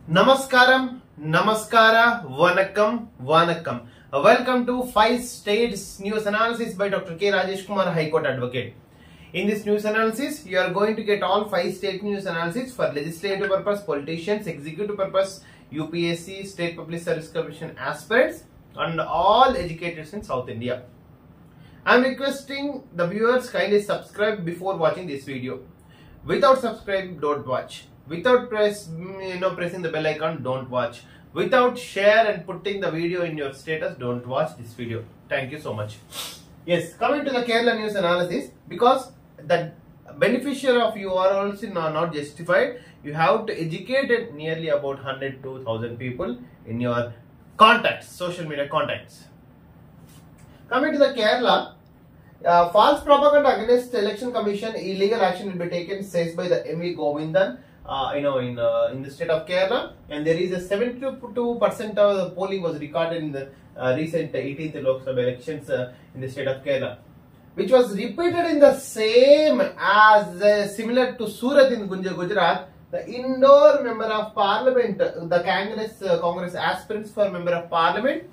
Namaskaram, Namaskara, Vanakkam, Vanakkam. Welcome to 5 States News Analysis by Dr. K. Rajesh Kumar, High Court Advocate. In this news analysis, you are going to get all 5 state news analysis for legislative purpose, politicians, executive purpose, UPSC, State Public Service Commission aspirants, and all educators in South India. I am requesting the viewers kindly subscribe before watching this video. Without subscribe, don't watch. Without pressing the bell icon, don't watch. Without share and putting the video in your status, don't watch this video. Thank you so much. Yes, coming to the Kerala news analysis, because the beneficiary of you are also not justified, you have to educate nearly about 100 to 1000 people in your contacts, social media contacts. Coming to the Kerala, false propaganda against the election commission, illegal action will be taken, says by the M.V. Govindan. In the state of Kerala, and there is a 72% of the polling was recorded in the recent 18th Lok Sabha elections in the state of Kerala, which was repeated in the same as similar to Surat in Gujarat. The Indore member of parliament, the Congress aspirants for member of parliament,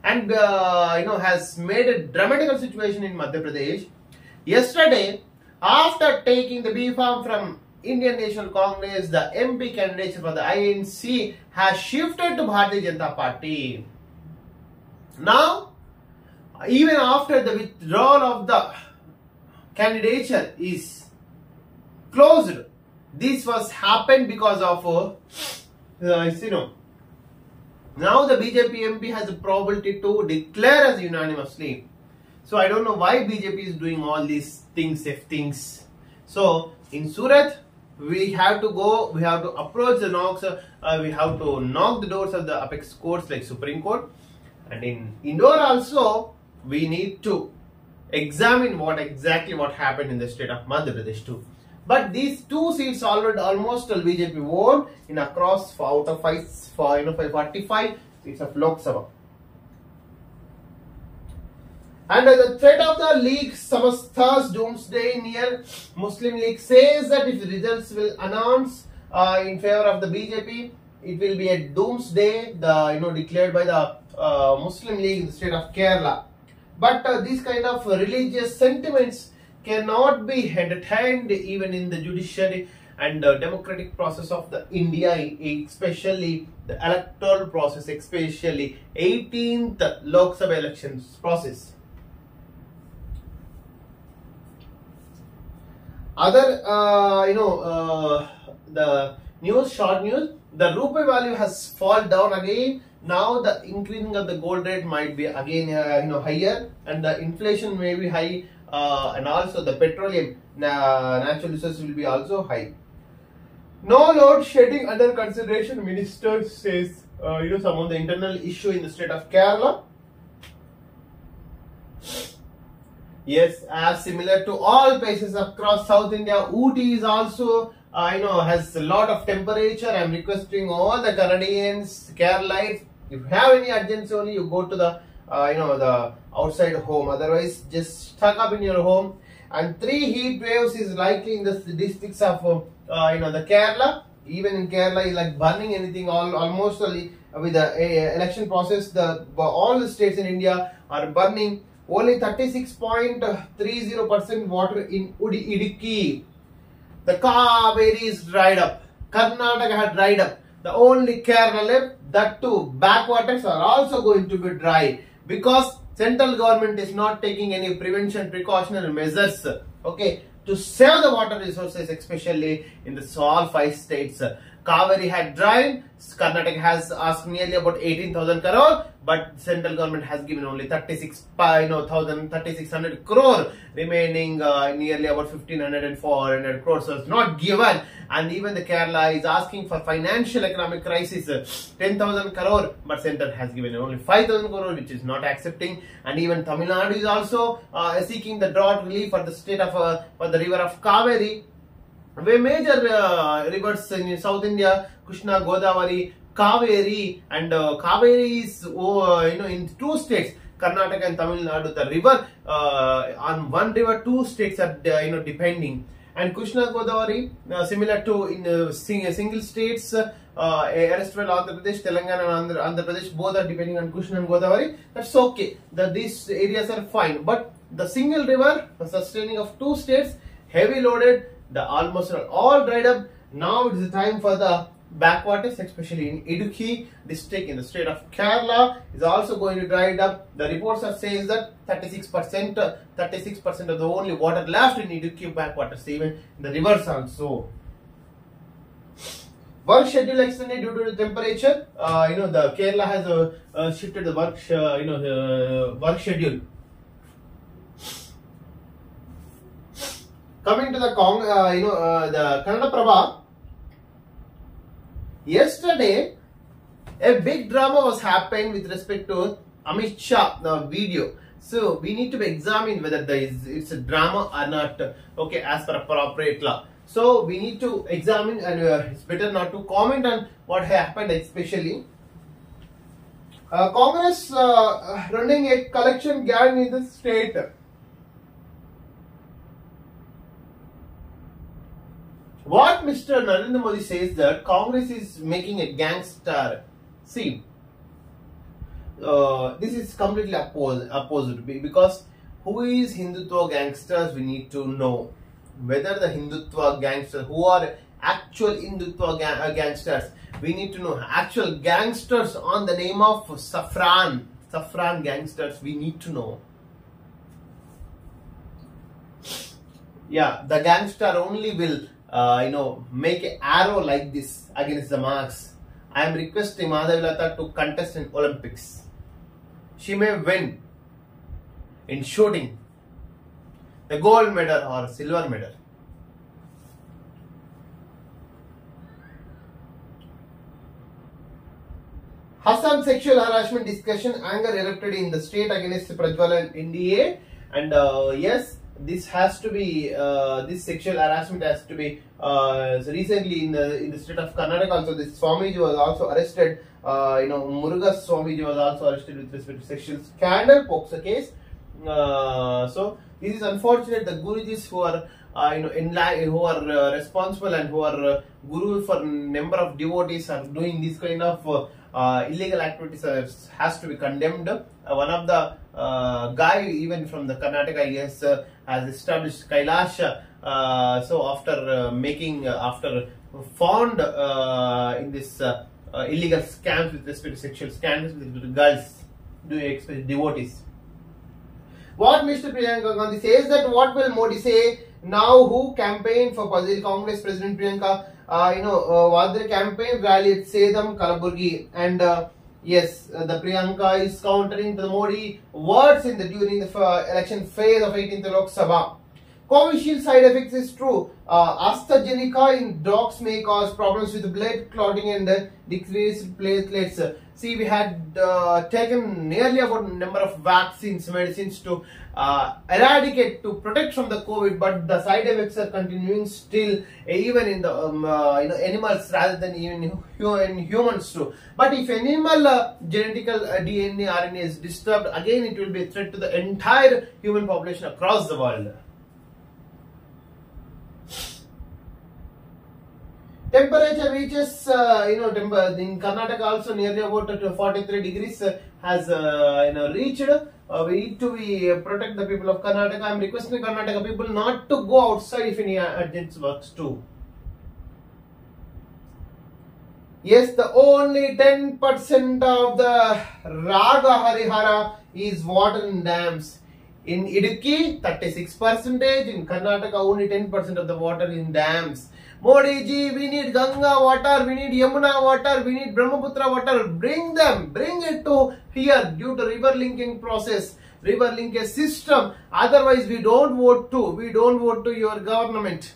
and has made a dramatical situation in Madhya Pradesh. Yesterday, after taking the B farm from Indian National Congress, the MP candidate for the INC has shifted to Bharatiya Janata Party. Now, even after the withdrawal of the candidature is closed, this was happened because of now the BJP MP has a probability to declare as unanimously. So I don't know why BJP is doing all these things. So in Surat, we have to approach the knocks, we have to knock the doors of the apex courts like Supreme Court, and in Indore also we need to examine what happened in the state of Madhya Pradesh too. But these two seats already almost BJP won in across out of 545 seats of Lok Sabha. And the threat of the League Samastha's doomsday near Muslim League says that if the results will announce in favor of the BJP, it will be a doomsday, declared by the Muslim League in the state of Kerala. But these kind of religious sentiments cannot be entertained even in the judiciary and democratic process of the India, especially the electoral process, especially 18th Lok Sabha elections process. Other, the short news, the rupee value has fallen down again. Now the increasing of the gold rate might be again, higher, and the inflation may be high, and also the petroleum, natural resources will be also high. No load shedding under consideration, minister says, some of the internal issue in the state of Kerala. Yes, as similar to all places across South India, Ooty is also, has a lot of temperature. I am requesting all the Canadians, Keralites, if you have any urgency only, you go to the, the outside home. Otherwise, just stuck up in your home. And 3 heat waves is likely in the districts of, the Kerala. Even in Kerala, is like burning anything. Almost with the election process, all the states in India are burning. Only 36.30% water in Idukki. The Kaveri is dried up. Karnataka had dried up. The only Kerala left, that too, backwaters are also going to be dry because central government is not taking any prevention precautionary measures, to save the water resources, especially in the all 5 states. Kaveri had dried. Karnataka has asked nearly about 18,000 crore, but central government has given only 3600 crore, remaining nearly about 1500 and 400 crore. So it's not given, and even the Kerala is asking for financial economic crisis 10,000 crore, but center has given only 5,000 crore, which is not accepting. And even Tamil Nadu is also seeking the drought relief for the state of for the river of Kaveri. Where major rivers in South India, Krishna, Godavari, Kaveri, and Kaveri is in 2 states, Karnataka and Tamil Nadu. The river on one river, 2 states are depending. And Krishna Godavari, similar to in single states, erstwhile Andhra Pradesh, Telangana and Andhra Pradesh, both are depending on Krishna and Godavari. That's okay. These areas are fine. But the single river sustaining of 2 states, heavy loaded, the almost all dried up. Now it is the time for the backwaters, especially in Idukki district in the state of Kerala, is also going to dry it up. The reports are saying that 36% of the only water left in Idukki backwaters, even in the rivers also. Work schedule extended due to the temperature. The Kerala has shifted the work, work schedule. Coming to the the Kannada Prabha. Yesterday, a big drama was happening with respect to Amit Shah, the video. So we need to examine whether it's a drama or not. Okay, as per appropriate law. So we need to examine, and it's better not to comment on what happened, especially. Congress running a collection gang in the state. What Mr. Narendra Modi says that Congress is making a gangster. See, this is completely opposite, because who is Hindutva gangsters? We need to know whether the Hindutva gangsters, who are actual Hindutva gangsters. We need to know actual gangsters on the name of Saffron gangsters. We need to know. Yeah, the gangster only will make an arrow like this against the marks. I am requesting Madhavilata to contest in Olympics. She may win in shooting the gold medal or silver medal. Hassan sexual harassment discussion, anger erupted in the state against Prajwal and NDA, and yes, this has to be this sexual harassment has to be recently in the state of Karnataka also. This Swamiji was also arrested. Muruga Swamiji was also arrested with respect to sexual scandal, POCSO case. So this is unfortunate. The Gurujis who are who are responsible and who are guru for number of devotees are doing this kind of illegal activities has to be condemned. One of the guy even from the Karnataka, I guess, has established Kailash. So after found in this illegal scams with respect to sexual scandals with girls, do you expect devotees? What Mr. Priyanka Gandhi says that what will Modi say now? Who campaigned for Congress President Priyanka? What the campaign rally at Sedam, Kalaburgi, and yes, the Priyanka is countering the Modi words during the election phase of 18th Lok Sabha. Covishield side effects is true. AstraZeneca in dogs may cause problems with blood clotting and decreased platelets. See, we had taken nearly about number of vaccines, medicines to eradicate, to protect from the COVID, but the side effects are continuing still, even in the animals rather than even in humans too. But if animal genetical DNA RNA is disturbed, again it will be a threat to the entire human population across the world. Temperature reaches, in Karnataka also nearly about 43 degrees has reached. We need to protect the people of Karnataka. I am requesting Karnataka people not to go outside if any urgent works too. Yes, the only 10% of the Raga Harihara is water in dams. In Idukki, 36%. In Karnataka, only 10% of the water in dams. Modi ji, we need Ganga water, we need Yamuna water, we need Brahmaputra water. Bring it to here due to river linking process, river linkage system. Otherwise, we don't vote to your government.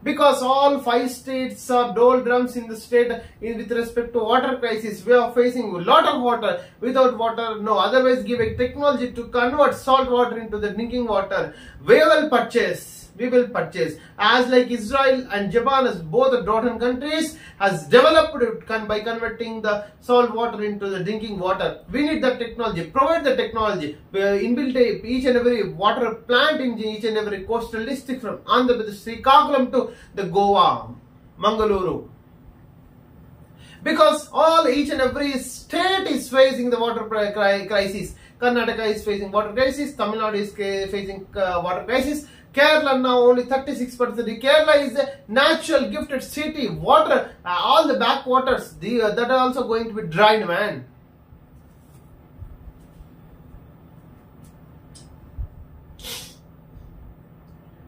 Because all 5 states are doldrums in the state with respect to water crisis. We are facing a lot of water. Without water, no. Otherwise, give a technology to convert salt water into the drinking water. We will purchase. we will purchase. As like Israel and Japan, as both northern countries, has developed by converting the salt water into the drinking water. We need the technology. Provide the technology. Inbuilt each and every water plant in each and every coastal district from Andhra Pradesh, Srikakulam to the Goa, Mangaluru. Because each and every state is facing the water crisis. Karnataka is facing water crisis. Tamil Nadu is facing water crisis. Kerala now only 36%. Kerala is a natural gifted city. Water, all the backwaters, that are also going to be dried, man.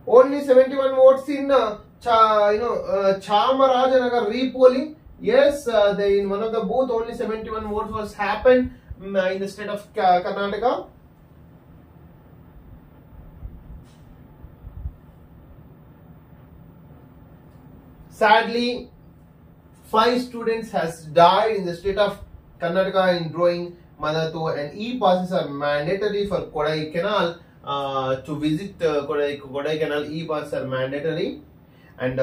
Only 71 votes in Chamarajanagar repolling. Yes, in one of the booth only 71 votes was happened in the state of Karnataka. Sadly, 5 students has died in the state of Karnataka in drawing Manathu, and e-passes are mandatory for Kodaikanal. To visit Kodaikanal, e-passes are mandatory, and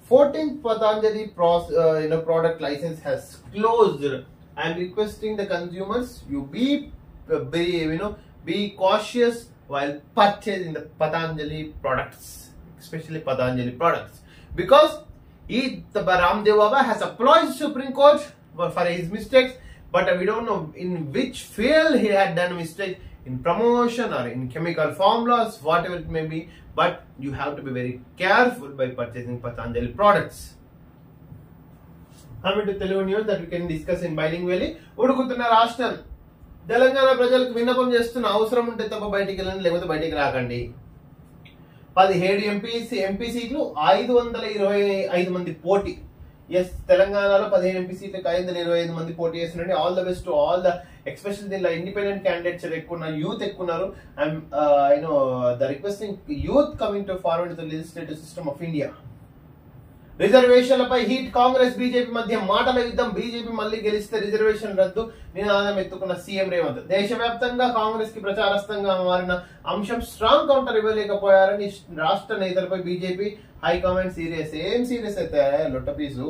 14th Patanjali product license has closed. I am requesting the consumers, you be cautious while purchasing the Patanjali products, especially Patanjali products, because the Ramdev Baba has applied Supreme Court for his mistakes, but we don't know in which field he had done mistake, in promotion or in chemical formulas, whatever it may be. But you have to be very careful by purchasing Patanjali products. Coming to Telugu news that we can discuss in bilingually. Udukutuna Rashtam. Telangana ప్రజలకు విన్నపం చేస్తున్న అవసరం ఉంటే తప్ప బయటికి వెళ్ళండి, లేకపోతే బయటికి రాకండి. 17 ఎంపీ సీట్లు 525 మంది పోటీ. ఎస్, తెలంగాణలో 15 ఎంపీ సీట్లకు 525 మంది పోటీ చేస్తున్నారండి. All the best to all the, especially దీనిలో ఇండిపెండెంట్ క్యాండిడేట్స్ ఎక్కువ ఉన్నారు, యూత్ ఎక్కువ ఉన్నారు. And the requesting youth coming to forward the legislative system of India. రిజర్వేషన్లపై హీట్, కాంగ్రెస్ బీజేపీ మధ్య మాటల యుద్ధం. బీజేపీ మళ్లీ గెలిస్తే రిజర్వేషన్ రద్దు నినాదం ఎత్తుకున్న సీఎం రేవంత్. దేశవ్యాప్తంగా కాంగ్రెస్ కి ప్రచారస్తంగా మారిన అంశం స్ట్రాంగ్ కౌంటర్ ఇవ్వలేకపోయారని రాష్ట్ర నేతలపై బీజేపీ హైకమాండ్ సీరియస్. ఏం సీరియస్ అయితే లొట్టపీసు.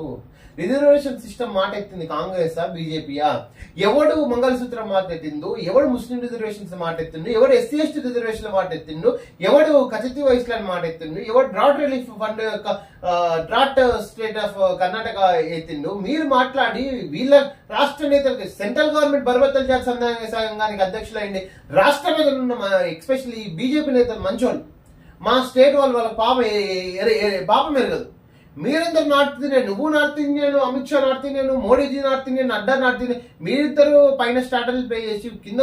రిజర్వేషన్ సిస్టమ్ మాట ఎత్తింది కాంగ్రెసా బీజేపీయా? ఎవడు మంగళసూత్రం మాట ఎత్తిండు? ఎవడు ముస్లిం రిజర్వేషన్స్ మాట ఎత్తిండు? ఎవడు ఎస్సీ ఎస్టీ రిజర్వేషన్ మాట ఎత్తిండు? ఎవడు కచతి వైస్లాండ్ మాట ఎత్తిండు? ఎవడు డ్రాట్ రిలీఫ్ ఫండ్ యొక్క డ్రాట్ స్టేట్ ఆఫ్ కర్ణాటక ఎత్తిండు? మీరు మాట్లాడి వీళ్ళ రాష్ట్ర నేతలకి, సెంట్రల్ గవర్నమెంట్ బర్బత్తల్ జాతి సంఘానికి అధ్యక్షులైంది రాష్ట్ర నేతలు ఉన్న ఎస్పెషల్లీ బీజేపీ నేతలు మంచోళ్ళు. మా స్టేట్ వాళ్ళ పాపం ఎరగదు. మీరందరూ నార్త్ ఇండియన్, నువ్వు north Indian, Amit Shah north Indian, Modiji north Indian, Nadda north Indian. మీరిద్దరు పైన స్టార్టర్లు ప్లే చేసి కింద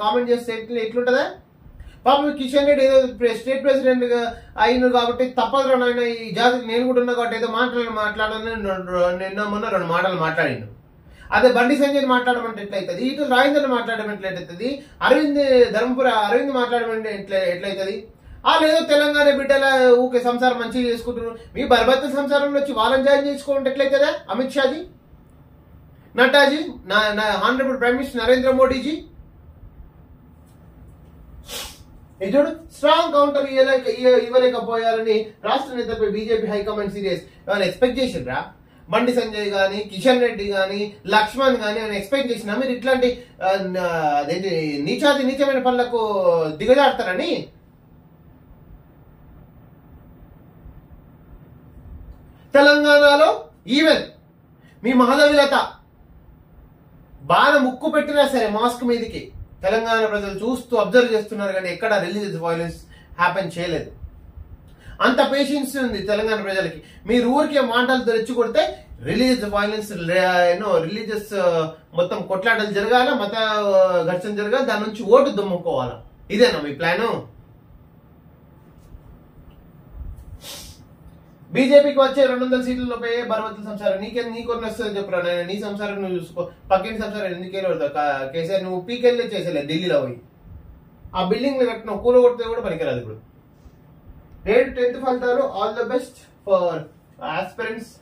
కామెంట్ చేస్తే ఎట్లుంటదా? పాపం కిషన్ రెడ్డి ఏదో స్టేట్ ప్రెసిడెంట్ అయిన కాబట్టి తప్పదు నాయన, ఈ జాతికి నేను కూడా ఉన్నా కాబట్టి ఏదో మాట్లాడాలని నిన్న మొన్న 2 మాటలు మాట్లాడిండు. అదే బండి సంజయ్ మాట్లాడమంటే ఎట్లయితుంది? ఇటు రాజేంద్ర మాట్లాడమంటే ఎట్లయితుంది? ధర్మపుర అరవింద్ మాట్లాడమంటే ఎట్లయితుంది? లేదో తెలంగాణ బిడ్డల ఊకే సంసారం మంచిగా చేసుకుంటున్నారు. మీ బర్బత్త సంసారంలో వచ్చి వాళ్ళని జాయిన్ చేసుకోండి ఎట్లయితుందా? Amit Shaji, Naddaji, honourable prime minister Narendra Modiji. ఇది స్ట్రాంగ్ కౌంటర్ ఇవ్వలేకపోయారని రాష్ట్ర నేతలపై బీజేపీ హైకమాండ్ సీరియస్. ఏమైనా ఎక్స్పెక్ట్ చేసిండ్రా? బండి సంజయ్ గాని, కిషన్ రెడ్డి గాని, లక్ష్మణ్ గాని ఏమైనా ఎక్స్పెక్ట్ చేసినా మీరు ఇట్లాంటి అదేంటి నీచమైన పనులకు దిగజాడతారని? తెలంగాణలో ఈవెన్ మీ మాధవిలత బాగా ముక్కు పెట్టినా సరే మాస్క్ మీదకి తెలంగాణ ప్రజలు చూస్తూ అబ్జర్వ్ చేస్తున్నారు, కానీ ఎక్కడ రిలీజియస్ వైలెన్స్ హ్యాపెన్ చేయలేదు. అంత పేషెన్స్ ఉంది తెలంగాణ ప్రజలకి. మీరు ఊరికే మాటలు రెచ్చగొడితే రిలీజియస్ వైలెన్స్, రిలీజియస్ మొత్తం కొట్లాటలు జరగాల, మత ఘర్షణ జరగాలి, దాని నుంచి ఓటు దుమ్ముకోవాలా. ఇదేనా మీ ప్లాను? బీజేపీకి వచ్చే 200 సీట్లలోపై బర్బత్తుల సంసారం నీకొన్ని వస్తుంది చెప్పురా. నీ సంసారం నువ్వు చూసుకో, పక్కన సంసారం ఎందుకేళ్ళు పడతావు? కేసీఆర్ నువ్వు పీకెళ్ళి చేసేలేదు ఢిల్లీలో పోయి. ఆ బిల్డింగ్ కట్టిన కూల కొడితే కూడా పనికిరాదు. ఇప్పుడు 10th ఫలితాలు. All the best for aspirants.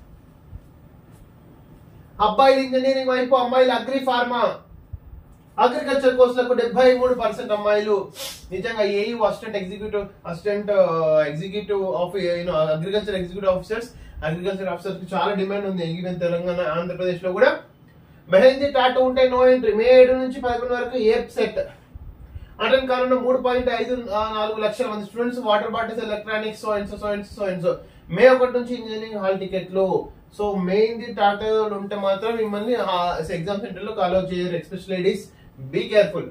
అబ్బాయిలు ఇంజనీరింగ్ వైపు, అమ్మాయిలు అగ్రి ఫార్మా. అగ్రికల్చర్ కోర్సులకు 73% అమ్మాయిలు. నిజంగా AU assistant executive of agriculture executive officers కి చాలా డిమాండ్ ఉంది. ఈవెన్ తెలంగాణ ఆంధ్రప్రదేశ్ లో కూడా. మెహందీ టాటూ ఉంటే నో ఎంట్రీ. మే 7 నుంచి 11 వరకు ఏప్ సెట్ అటెండ్ కానున్న 3.54 లక్షల మంది students. Water bottles, electronics, so and so. May 1 నుంచి ఇంజనీరింగ్ హాల్ టికెట్లు. సో మెహందీ టాటూలు ఉంటే మాత్రం మిమ్మల్ని ఎగ్జామ్ సెంటర్ లో అలౌ చేయరు. Special ladies, be careful.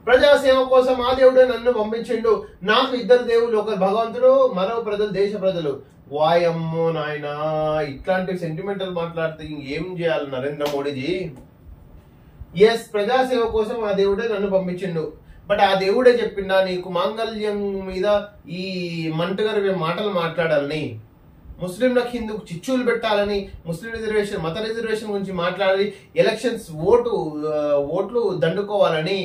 ప్రజాసేవ కోసం ఆ దేవుడే నన్ను పంపించిండు. నాకు 2 దేవుళ్ళు, ఒకరు భగవంతుడు, మరో ప్రజలు, దేశ ప్రజలు. వాయమ్మో నాయనా, ఇట్లాంటి సెంటిమెంటల్ మాట్లాడితే ఏం చేయాలి నరేంద్ర మోడీజీ? ఎస్, ప్రజాసేవ కోసం ఆ దేవుడే నన్ను పంపించిండు. బట్ ఆ దేవుడే చెప్పిండా నీకు మాంగళ్యం మీద ఈ మంటగరివే మాటలు మాట్లాడాలని, ముస్లింలకు హిందూకు చిచ్చులు పెట్టాలని, ముస్లిం రిజర్వేషన్, మత రిజర్వేషన్ గురించి మాట్లాడి ఎలక్షన్స్ ఓట్లు దండుకోవాలని,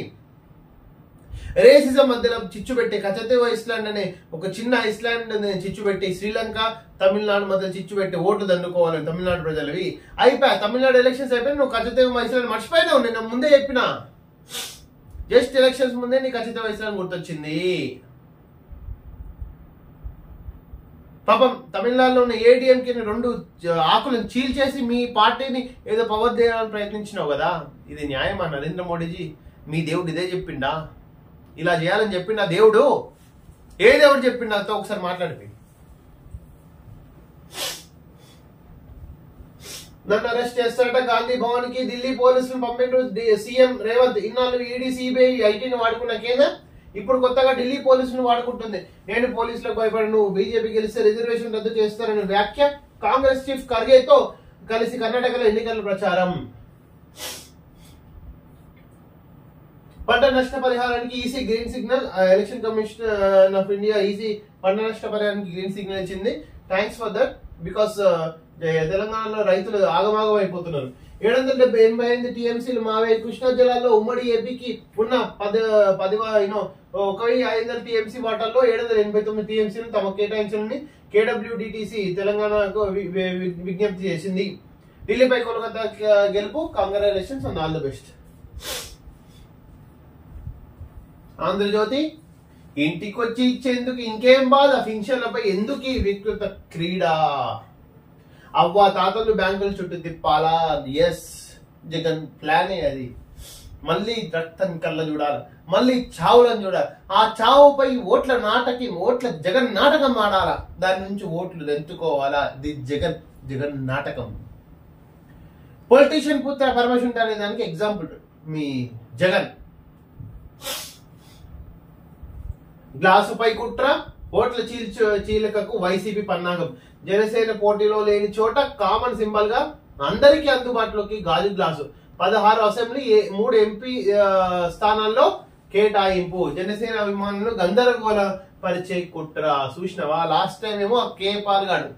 రేసిజం మధ్యలో చిచ్చు పెట్టి కచతేవ ఐస్లాండ్ అనే ఒక చిన్న ఐస్లాండ్ చిచ్చు పెట్టి శ్రీలంక, తమిళనాడు మధ్య చిచ్చు పెట్టి ఓట్లు దండుకోవాలని తమిళనాడు ప్రజలవి. అయిపోయా, తమిళనాడు ఎలక్షన్స్ అయిపోయి నువ్వు కచతేవ ఐస్లాండ్ మర్చిపోయినావు. నేను ముందే చెప్పిన, జస్ట్ ఎలక్షన్స్ ముందే నీ కచతేవ ఐస్లాండ్ గుర్తొచ్చింది. పాపం తమిళనాడులో ఉన్న ఏడీఎంకి 2 ఆకులను చీల్చేసి మీ పార్టీని ఏదో పవర్ చేయాలని ప్రయత్నించినావు కదా. ఇది న్యాయమా నరేంద్ర మోడీజీ? మీ దేవుడు ఇదే చెప్పిండా? ఇలా చేయాలని చెప్పిండా దేవుడు? ఏ దేవుడు చెప్పిండా? అంతా ఒకసారి మాట్లాడిపోయి. నన్ను అరెస్ట్ చేస్తారట. గాంధీ భవన్ కి ఢిల్లీ పోలీసులు పంపిండు సీఎం రేవంత్. ఇన్నాళ్ళు ఈడీ, సిబిఐ, ఐటీని వాడుకున్న కేంద్రం ఇప్పుడు కొత్తగా ఢిల్లీ పోలీసులను వాడుకుంటుంది. నేను పోలీసులకు భయపడి నువ్వు బీజేపీ గెలిస్తే రిజర్వేషన్ రద్దు చేస్తారని వ్యాఖ్య. కాంగ్రెస్ చీఫ్ ఖర్గేతో కలిసి కర్ణాటకలో ఎన్నికల ప్రచారం. పంట నష్ట పరిహారానికి EC green signal. Election commission of India EC పంట నష్ట పరిహారానికి గ్రీన్ సిగ్నల్ ఇచ్చింది. Thanks for that. బికాస్ తెలంగాణలో రైతులు ఆగమాగం అయిపోతున్నారు. 788 టీఎంసీలు మావే. కృష్ణా జిల్లాలో ఉమ్మడి ఏపీకి ఉన్న 1500 టీఎంసీ వాటాల్లో 789 టీఎంసీలు తమ కేటాయించాలని కేడబ్ల్యూడిటిసి తెలంగాణకు విజ్ఞప్తి చేసింది. ఢిల్లీపై కోల్కతా గెలుపు. Congratulations and all the best. Andhrajyothy, ఇంటికొచ్చి ఇచ్చేందుకు ఇంకేం బాధ, ఫింక్షన్లపై ఎందుకు వికృత క్రీడ, అవ్వ తాతలు బ్యాంకుల చుట్టూ తిప్పాలా. ఎస్, జగన్ ప్లానే అది. మళ్ళీ రక్తం కళ్ళ చూడాలి, మళ్ళీ చావులను చూడాలి. ఆ చావుపై ఓట్ల జగన్ నాటకం ఆడాలా. దాని నుంచి ఓట్లు ఎంచుకోవాలా. ది జగన్ నాటకం. పొలిటీషియన్ పుత్ర పరమేశ్వరుడు అనే దానికి ఎగ్జాంపుల్ మీ జగన్. గ్లాసుపై కుట్ర, ఓట్ల చీలికకు వైసీపీ పన్నాగం. జనసేన పోటీలో లేని చోట కామన్ సింబల్ గా అందరికీ అందుబాటులోకి గాజు గ్లాసు. 16 అసెంబ్లీ 3 ఎంపీ స్థానాల్లో కేటాయింపు. జనసేన అభిమానులు గందరగోళ పరిచే కుట్ర. చూసినవా? లాస్ట్ టైం ఏమో కేపాల్ గాడు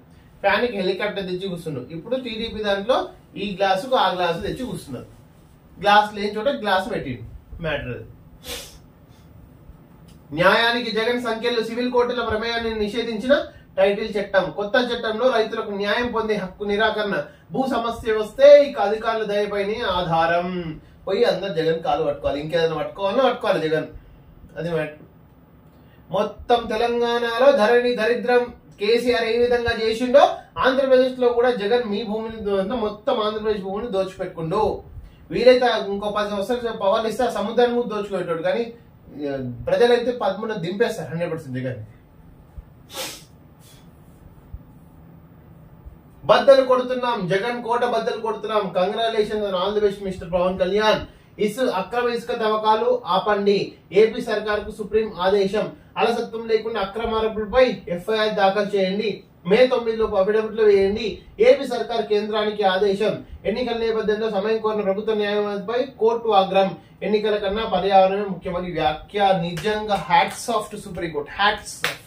ఫ్యాన్ కి హెలికాప్టర్ తెచ్చి కూర్చున్నాడు. ఇప్పుడు టీడీపీ దాంట్లో ఈ గ్లాసుకు ఆ గ్లాసు తెచ్చి కూర్చున్నారు. గ్లాస్ లేని చోట గ్లాస్ పెట్టిండు. మ్యాటర్. న్యాయానికి జగన్ సంఖ్యలు. సివిల్ కోర్టుల ప్రమేయాన్ని నిషేధించిన టైటిల్ చట్టం. కొత్త చట్టంలో రైతులకు న్యాయం పొందే హక్కు నిరాకరణ. భూ సమస్య వస్తే ఇక అధికారుల దయపైన ఆధారం. పోయి అందరు జగన్ కాలు పట్టుకోవాలి. ఇంకేదైనా పట్టుకోవాలి జగన్. అది మ్యాటర్. మొత్తం తెలంగాణలో ధరణి దరిద్రం. కేసీఆర్ ఏ విధంగా చేసిండో ఆంధ్రప్రదేశ్ లో కూడా జగన్ మీ భూమిని మొత్తం ఆంధ్రప్రదేశ్ భూమిని దోచిపెట్టుకుండు. వీలైతే ఇంకో 10 సంవత్సరాలు పవర్ ఇస్తే సముద్రాన్ని కూడా దోచుకునేటోడు. కానీ ప్రజలైతే 13 దింపేస్తారు 100% జగన్. బద్దలు కొడుతున్నాం, జగన్ కోట బద్దలు కొడుతున్నాం. Congratulations and all the best mister Pawan Kalyan. అక్రమ ఇసుక తవ్వకాలు ఆపండి. ఏపీ సర్కార్ కు సుప్రీం ఆదేశం. అలసత్వం లేకుండా అక్రమ ఆరోపణలపై ఎఫ్ఐఆర్ దాఖలు చేయండి. మే 9 లోపు అఫిడవిట్లు వేయండి. ఏపీ సర్కార్ కేంద్రానికి ఆదేశం. ఎన్నికల నేపథ్యంలో సమయం కోరిన ప్రభుత్వ న్యాయవాదిపై కోర్టు ఆగ్రహం. ఎన్నికల కన్నా పర్యావరణమే ముఖ్యమని వ్యాఖ్య. నిజంగా hats off to supreme court. Hats off.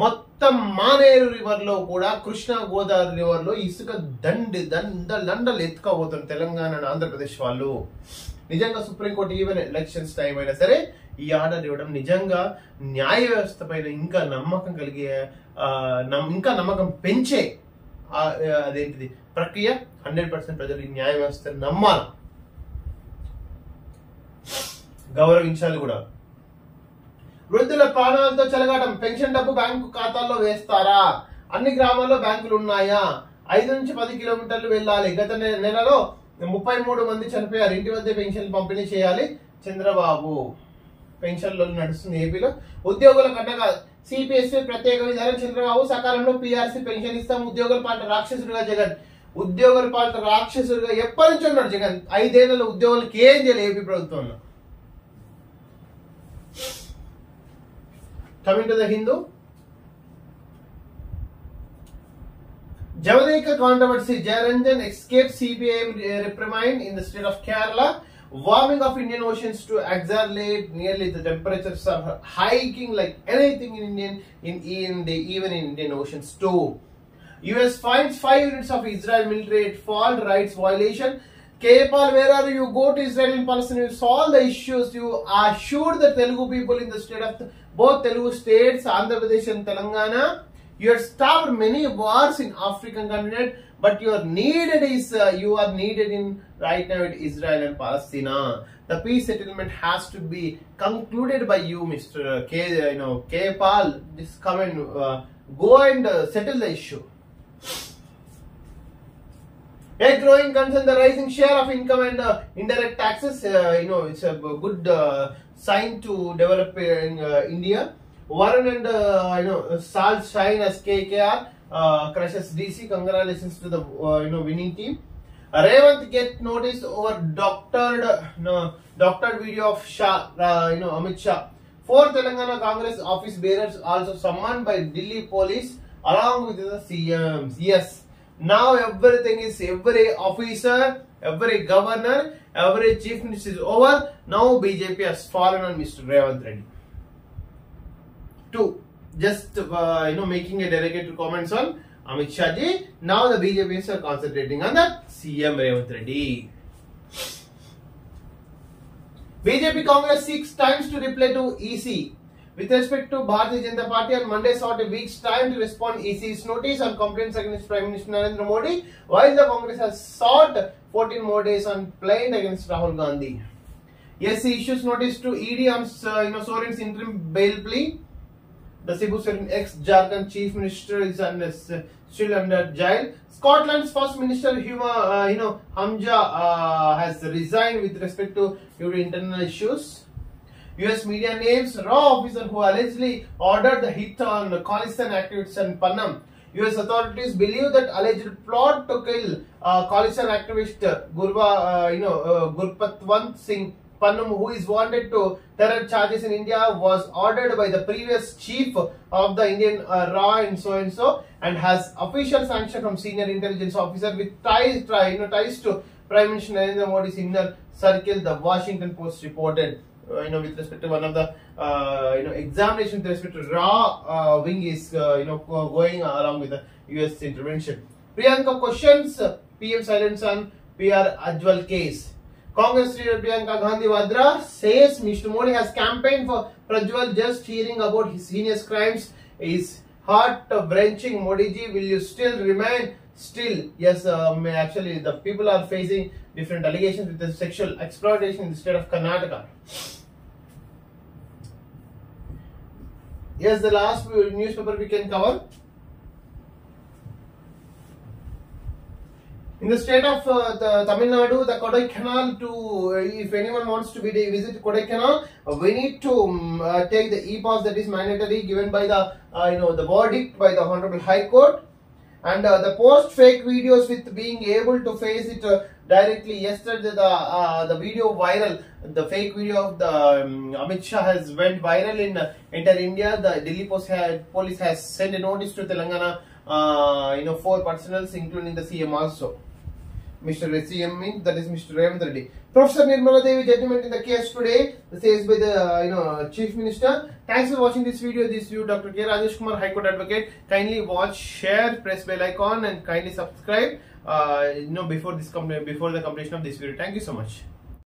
మొత్తం మానేరు రివర్ లో కూడా, కృష్ణా గోదావరి రివర్ లో ఇసుక దండలు ఎత్తుకోబోతున్నారు తెలంగాణ ఆంధ్రప్రదేశ్ వాళ్ళు. నిజంగా సుప్రీంకోర్టు ఈవెన్ ఎలక్షన్స్ టైం అయినా సరే ఈ ఆర్డర్ ఇవ్వడం నిజంగా న్యాయ వ్యవస్థ పైన ఇంకా నమ్మకం కలిగే, ఇంకా నమ్మకం పెంచే అదేంటిది ప్రక్రియ. 100% ప్రజలు ఈ న్యాయ వ్యవస్థను నమ్మాలి. గౌరవించాలి కూడా. వృద్ధుల ప్రాణాలతో చెలగాటం, పెన్షన్ డబ్బు బ్యాంకు ఖాతాల్లో వేస్తారా? అన్ని గ్రామాల్లో బ్యాంకులు ఉన్నాయా? 5 నుంచి 10 కిలోమీటర్లు వెళ్ళాలి. గత నెలలో 33 మంది చనిపోయారు. ఇంటి వద్ద పెన్షన్ పంపిణీ చేయాలి చంద్రబాబు. పెన్షన్లు నడుస్తుంది ఏపీలో. ఉద్యోగుల కట్టగా సిపిఎస్సి ప్రత్యేక విధానం చంద్రబాబు. సకాలంలో పిఆర్సీ పెన్షన్ ఇస్తాం. ఉద్యోగుల పాలిట రాక్షసుడిగా జగన్. ఉద్యోగుల పాలిట రాక్షసుడిగా ఎప్పటి నుంచి ఉన్నాడు జగన్. 5 ఏళ్లలో ఉద్యోగులకు ఏం చేయలేదు ఏపీ ప్రభుత్వంలో. Coming to the Hindu, Javadeka controversy. Jayaranjan escaped CPIM reprimand in the state of Kerala. Warming of Indian oceans to accelerate. Nearly the temperatures are hiking like anything even in Indian oceans too. US finds 5 units of Israel military at fault. Rights violation. Kepal, wherever you go to Israel and Palestine, you solve the issues. You assured the Telugu people in the state of both Telugu states, Andhra Pradesh and Telangana. You have stopped many wars in African continent, but you are needed in right now at Israel and Palestine. The peace settlement has to be concluded by you, Mr. Kepal. Just come and go and settle the issue. A growing concern, the rising share of income and indirect taxes. It's a good sign to develop in India. Warren and Salt shine as KKR crushes DC. Congratulations to the winning team. Revant get notice over doctored video of Shah. Amit Shah. 4 Telangana Congress office bearers also summoned by Delhi police along with the CMs. Yes. Now everything is, every officer, every governor, every chief minister is over. Now BJP has fallen on Mr. Revant Reddy. 2. Just making a derogatory comments on Amit Shah ji. Now the BJPs are concentrating on the CM Revant Reddy. BJP Congress 6 times to reply to EC. With respect to Bharatiya Janata Party, on Monday sought a week's time to respond EC's notice on complaints against Prime Minister Narendra Modi, while the Congress has sought 14 more days on plaint against Rahul Gandhi. Yes, he issues notice to ED on Soren's interim bail plea. The Sibu Soren ex-Jharkhand Chief Minister is still under jail. Scotland's First Minister Hamza has resigned with respect to internal issues. US media names raw officer who allegedly ordered the hit on Khalistan activists in Pannam. US authorities believe that alleged plot to kill Khalistan activist Gurpatwant Singh Pannam, who is wanted to terror charges in India, was ordered by the previous chief of the Indian RAW and so and has official sanction from senior intelligence officer with ties to Prime Minister Narendra Modi's inner circle. The Washington Post reported. With respect to one of the examination with respect to RAW wing is going along with the US intervention. Priyanka questions PM silence on PR Ajwal case. Congress leader Priyanka Gandhi Vadra says Mr. Modi has campaigned for Prajwal. Just hearing about his heinous crimes is heart-wrenching. Modi ji, will you still remain still? Yes, actually the people are facing different allegations with the sexual exploitation in the state of Karnataka. Yes, the last newspaper we can cover. In the state of Tamil Nadu, the Kodaikanal, if anyone wants to visit Kodaikanal, we need to take the e-pass that is mandatory given by the the verdict by the Honorable High Court. And the post fake videos with being able to face it directly. Yesterday the video viral, the fake video of the Amit Shah has went viral in entire India. The Delhi police has sent a notice to Telangana 4 personals including the CM also. Mr. CM means that is Mr. Revant Reddy. Professor Nirmala Devi judgment in the case today, says by the Chief Minister. Thanks for watching this video. This is you, Dr. K. Rajesh Kumar, High Court Advocate. Kindly watch, share, press bell icon, and kindly subscribe. Before the completion of this video. Thank you so much.